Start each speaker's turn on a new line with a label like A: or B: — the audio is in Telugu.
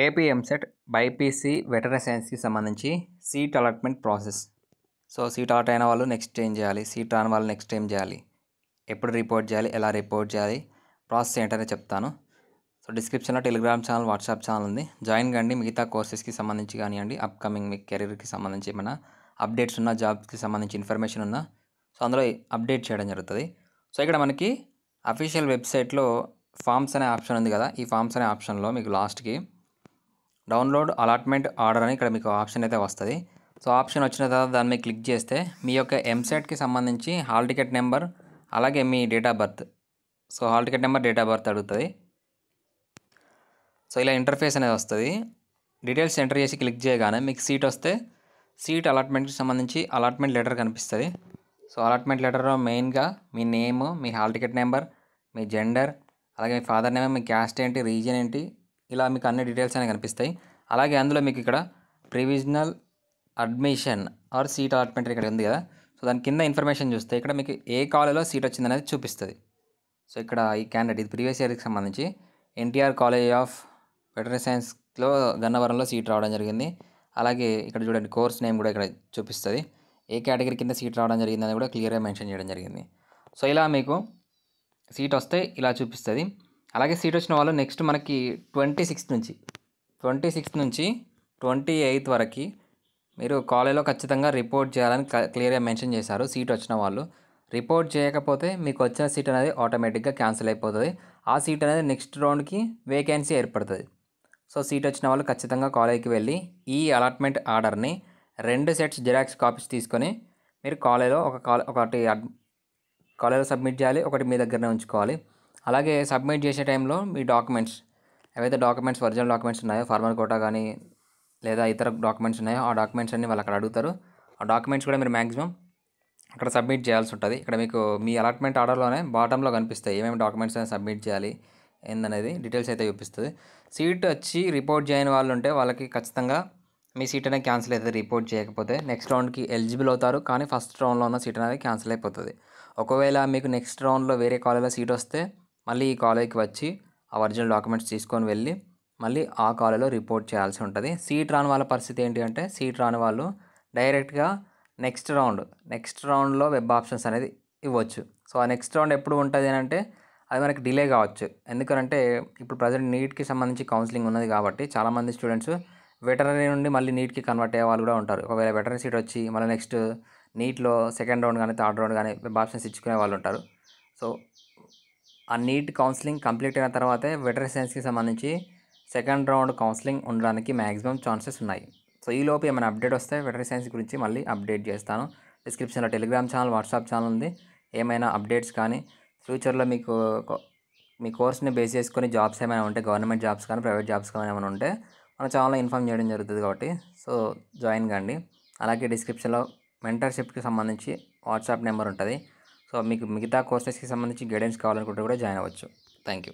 A: ఏపీ ఎంసెట్ బైపీసీ వెటరనరీ సైన్స్కి సంబంధించి seat allotment process. So seat allot అయిన వాళ్ళు నెక్స్ట్ ఏం చేయాలి, సీట్ రాని వాళ్ళు నెక్స్ట్ ఏం చేయాలి, ఎప్పుడు రిపోర్ట్ చేయాలి, ఎలా రిపోర్ట్ చేయాలి, ప్రాసెస్ ఏంటనే చెప్తాను. సో డిస్క్రిప్షన్లో టెలిగ్రామ్ ఛానల్, వాట్సాప్ ఛానల్ ఉంది, జాయిన్ కండి. మిగతా కోర్సెస్కి సంబంధించి కానివ్వండి, అప్కమింగ్ మీ కెరీర్కి సంబంధించి ఏమైనా అప్డేట్స్ ఉన్న, జాబ్స్కి సంబంధించి ఇన్ఫర్మేషన్ ఉన్నా సో అందులో అప్డేట్ చేయడం జరుగుతుంది. సో ఇక్కడ మనకి అఫీషియల్ వెబ్సైట్లో ఫామ్స్ అనే ఆప్షన్ ఉంది కదా, ఈ ఫామ్స్ అనే ఆప్షన్లో మీకు లాస్ట్కి డౌన్లోడ్ అలాట్మెంట్ ఆర్డర్ అని ఇక్కడ మీకు ఆప్షన్ అయితే వస్తుంది. సో ఆప్షన్ వచ్చిన తర్వాత దాని మీద క్లిక్ చేస్తే మీ యొక్క ఎంసెట్కి సంబంధించి హాల్ టికెట్ నెంబర్, అలాగే మీ date of birth, so hall ticket number, date of birth అడుగుతుంది. సో ఇలా ఇంటర్ఫేస్ అనేది వస్తుంది. డీటెయిల్స్ ఎంటర్ చేసి క్లిక్ చేయగానే మీకు సీట్ వస్తే సీట్ అలాట్మెంట్కి సంబంధించి అలాట్మెంట్ లెటర్ కనిపిస్తుంది. సో అలాట్మెంట్ లెటర్లో మెయిన్గా మీ నేమ్, మీ హాల్ టికెట్ నెంబర్, మీ జెండర్, అలాగే మీ ఫాదర్ నేమ్, మీ క్యాస్ట్ ఏంటి, రీజియన్ ఏంటి, ఇలా మీకు అన్ని డీటెయిల్స్ అనేవి కనిపిస్తాయి. అలాగే అందులో మీకు ఇక్కడ ప్రివిజనల్ అడ్మిషన్ ఆర్ సీట్ అలాట్మెంట్ ఇక్కడ ఉంది కదా, సో దాని కింద ఇన్ఫర్మేషన్ చూస్తే ఇక్కడ మీకు ఏ కాలేజ్లో సీట్ వచ్చింది అనేది చూపిస్తుంది. సో ఇక్కడ ఈ క్యాండిడేట్ ఇది ప్రీవియస్ ఇయర్కి సంబంధించి ఎన్టీఆర్ కాలేజ్ ఆఫ్ వెటరనరీ సైన్స్లో గన్నవరంలో సీట్ రావడం జరిగింది. అలాగే ఇక్కడ చూడండి కోర్స్ నేమ్ కూడా ఇక్కడ చూపిస్తుంది, ఏ కేటగిరీ కింద సీట్ రావడం జరిగిందని కూడా క్లియర్గా మెన్షన్ చేయడం జరిగింది. సో ఇలా మీకు సీట్ వస్తే ఇలా చూపిస్తుంది. అలాగే సీట్ వచ్చిన వాళ్ళు నెక్స్ట్ మనకి 26 నుంచి 28 వరకు మీరు కాలేజ్లో ఖచ్చితంగా రిపోర్ట్ చేయాలని క్లియర్గా మెన్షన్ చేశారు. సీట్ వచ్చిన వాళ్ళు రిపోర్ట్ చేయకపోతే మీకు వచ్చిన సీట్ అనేది ఆటోమేటిక్గా క్యాన్సిల్ అయిపోతుంది. ఆ సీట్ అనేది నెక్స్ట్ రౌండ్కి వేకెన్సీ ఏర్పడుతుంది. సో సీట్ వచ్చిన వాళ్ళు ఖచ్చితంగా కాలేజ్కి వెళ్ళి ఈ అలాట్మెంట్ ఆర్డర్ని 2 సెట్స్ జిరాక్స్ కాపీస్ తీసుకొని మీరు కాలేజ్లో ఒకటి కాలేజ్లో సబ్మిట్ చేయాలి, ఒకటి మీ దగ్గరనే ఉంచుకోవాలి. అలాగే సబ్మిట్ చేసే టైంలో మీ డాక్యుమెంట్స్ ఏవైతే ఒరిజినల్ డాక్యుమెంట్స్ ఉన్నాయో, ఫార్మల్ కోటా కానీ లేదా ఇతర డాక్యుమెంట్స్ ఉన్నాయో ఆ డాక్యుమెంట్స్ అన్నీ వాళ్ళు అక్కడ అడుగుతారు. ఆ డాక్యుమెంట్స్ కూడా మీరు మ్యాక్సిమం అక్కడ సబ్మిట్ చేయాల్సి ఉంటుంది. ఇక్కడ మీకు మీ అలాట్మెంట్ ఆర్డర్లోనే బాటంలో కనిపిస్తాయి ఏమేమి డాక్యుమెంట్స్ అనేది సబ్మిట్ చేయాలి ఏందనేది డీటెయిల్స్ అయితే చూపిస్తుంది. సీట్ వచ్చి రిపోర్ట్ చేయని వాళ్ళు ఉంటే వాళ్ళకి ఖచ్చితంగా మీ సీట్ అనేది క్యాన్సిల్ అవుతుంది. రిపోర్ట్ చేయకపోతే నెక్స్ట్ రౌండ్కి ఎలిజిబుల్ అవుతారు, కానీ ఫస్ట్ రౌండ్లో ఉన్న సీట్ అనేది క్యాన్సిల్ అయిపోతుంది. ఒకవేళ మీకు నెక్స్ట్ రౌండ్లో వేరే కాలేజ్లో సీట్ వస్తే మళ్ళీ ఈ కాలేజ్కి వచ్చి ఆ ఒరిజినల్ డాక్యుమెంట్స్ తీసుకొని వెళ్ళి మళ్ళీ ఆ కాలేజ్లో రిపోర్ట్ చేయాల్సి ఉంటుంది. సీట్ రాని వాళ్ళ పరిస్థితి ఏంటి అంటే, సీట్ రాని వాళ్ళు డైరెక్ట్గా నెక్స్ట్ రౌండ్లో వెబ్ ఆప్షన్స్ అనేది ఇవ్వచ్చు. సో ఆ నెక్స్ట్ రౌండ్ ఎప్పుడు ఉంటుంది అని అంటే అది మనకి డిలే కావచ్చు. ఎందుకంటే ఇప్పుడు ప్రజెంట్ నీట్కి సంబంధించి కౌన్సిలింగ్ ఉన్నది కాబట్టి చాలామంది స్టూడెంట్స్ వెటరనరీ నుండి మళ్ళీ నీట్కి కన్వర్ట్ అయ్యే వాళ్ళు కూడా ఉంటారు. ఒకవేళ వెటరనరీ సీట్ వచ్చి మళ్ళీ నెక్స్ట్ నీట్లో సెకండ్ రౌండ్ కానీ థర్డ్ రౌండ్ కానీ వెబ్ ఆప్షన్స్ ఇచ్చుకునే వాళ్ళు ఉంటారు. సో ఆ నీట్ కౌన్సిలింగ్ కంప్లీట్ అయిన తర్వాతే వెటరనరీ సైన్స్కి సంబంధించి సెకండ్ రౌండ్ కౌన్సిలింగ్ ఉండడానికి మ్యాక్సిమం ఛాన్సెస్ ఉన్నాయి. సో ఈలోపు ఏమైనా అప్డేట్ వస్తే వెటరనరీ సైన్స్ గురించి మళ్ళీ అప్డేట్ చేస్తాను. డిస్క్రిప్షన్లో టెలిగ్రామ్ ఛానల్, వాట్సాప్ ఛానల్ ఉంది. ఏమైనా అప్డేట్స్ కానీ ఫ్యూచర్లో మీకు మీ కోర్స్ని బేస్ చేసుకొని జాబ్స్ ఏమైనా ఉంటే, గవర్నమెంట్ జాబ్స్ కానీ ప్రైవేట్ జాబ్స్ కానీ ఏమైనా ఉంటే మన ఛానల్లో ఇన్ఫామ్ చేయడం జరుగుతుంది కాబట్టి సో జాయిన్ కండి. అలాగే డిస్క్రిప్షన్లో మెంటర్షిప్కి సంబంధించి వాట్సాప్ నెంబర్ ఉంటుంది. సో మీకు మిగతా కోర్సెస్కి సంబంధించి గైడెన్స్ కావాలనుకుంటే కూడా జాయిన్ అవ్వచ్చు. Thank you.